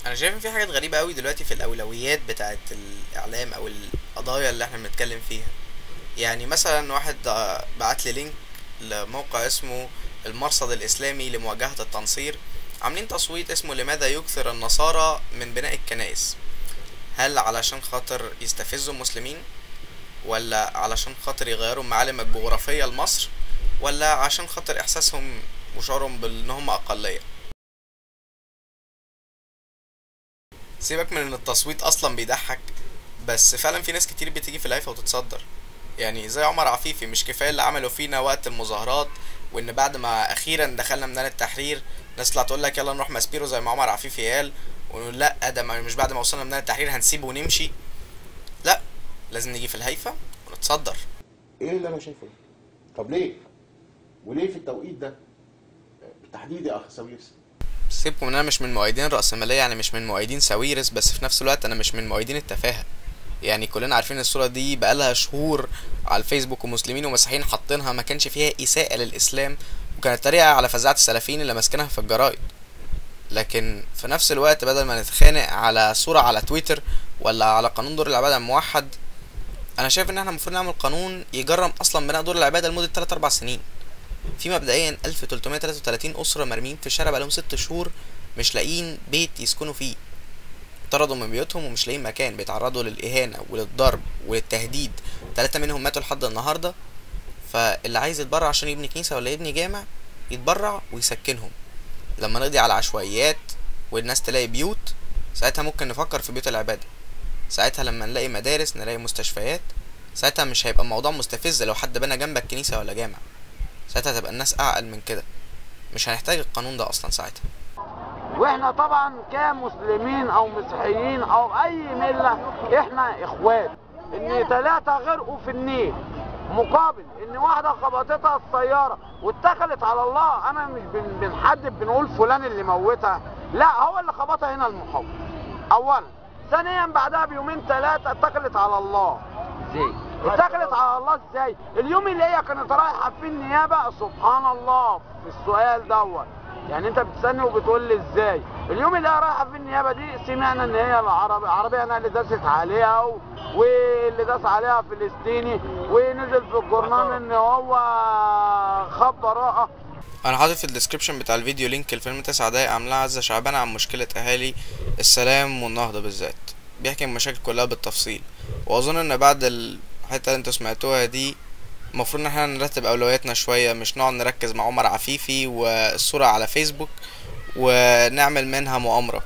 انا شايف ان في حاجات غريبه قوي دلوقتي في الاولويات بتاعه الاعلام او القضايا اللي احنا بنتكلم فيها. يعني مثلا واحد بعت لي لينك لموقع اسمه المرصد الاسلامي لمواجهه التنصير. عاملين تصويت اسمه لماذا يكثر النصارى من بناء الكنائس؟ هل علشان خاطر يستفزوا المسلمين، ولا علشان خاطر يغيروا المعالم الجغرافيه لمصر، ولا عشان خاطر احساسهم وشعورهم بان هم اقليه؟ سيبك من ان التصويت اصلا بيضحك، بس فعلا في ناس كتير بتيجي في الهيفا وتتصدر. يعني زي عمر عفيفي، مش كفايه اللي عمله فينا وقت المظاهرات، وان بعد ما اخيرا دخلنا ميدان التحرير ناس تطلع تقول لك يلا نروح ماسبيرو زي ما عمر عفيفي قال، ونقول لا ده مش بعد ما وصلنا ميدان التحرير هنسيبه ونمشي. لا، لازم نيجي في الهيفا ونتصدر. ايه اللي انا شايفه ده؟ طب ليه؟ وليه في التوقيت ده بالتحديد يا اخ ساويرس؟ سيبكم ان انا مش من مؤيدين الرأسمالية، يعني مش من مؤيدين ساويرس، بس في نفس الوقت انا مش من مؤيدين التفاهة. يعني كلنا عارفين الصورة دي بقالها شهور على الفيسبوك، ومسلمين ومسيحيين حاطينها، ما كانش فيها إساءة للإسلام، وكانت طريقة على فزاعة السلفيين اللي ماسكينها في الجرايد. لكن في نفس الوقت بدل ما نتخانق على صورة على تويتر ولا على قانون دور العبادة الموحد، انا شايف ان احنا المفروض نعمل قانون يجرم اصلا بناء دور العبادة لمدة 3 4 سنين. في مبدئيا 1333 أسرة مرميين في الشارع بقالهم 6 شهور، مش لاقيين بيت يسكنوا فيه، طردوا من بيوتهم ومش لاقيين مكان، بيتعرضوا للإهانة وللضرب وللتهديد. 3 منهم ماتوا لحد النهاردة. فاللي عايز يتبرع عشان يبني كنيسة ولا يبني جامع يتبرع ويسكنهم. لما نقضي على عشوائيات والناس تلاقي بيوت، ساعتها ممكن نفكر في بيوت العبادة. ساعتها لما نلاقي مدارس، نلاقي مستشفيات، ساعتها مش هيبقى الموضوع مستفز لو حد بنى جنبك كنيسة ولا جامع. ساعتها تبقى الناس أعقل من كده، مش هنحتاج القانون ده أصلا ساعتها. واحنا طبعا كمسلمين او مسيحيين او اي مله احنا اخوات. ان 3 غرقوا في النيل مقابل ان واحده خبطتها السياره واتكلت على الله. انا مش بنحدد بنقول فلان اللي موتها، لا، هو اللي خبطها هنا المحافظ اولا. ثانيا بعدها بيومين 3 اتكلت على الله. ازاي اتكلت على الله؟ ازاي اليوم اللي هي كانت رايحه في النيابه؟ سبحان الله في السؤال دوت. يعني انت بتسالني وبتقول لي ازاي اليوم اللي هي رايحه في النيابه دي سمعنا ان هي العربيه انا اللي داست عليها واللي داس عليها فلسطيني، ونزل في الجورنال ان هو خد براءه. انا حاطط في الديسكريبشن بتاع الفيديو لينك الفيلم 9 دقايق عاملاه عزة شعبان عن مشكلة اهالي السلام والنهضة بالذات، بيحكي المشاكل كلها بالتفصيل. واظن ان بعد الحتة اللي انتوا سمعتوها دي المفروض ان احنا نرتب اولوياتنا شوية، مش نقعد نركز مع عمر عفيفي والصورة على فيسبوك ونعمل منها مؤامرة.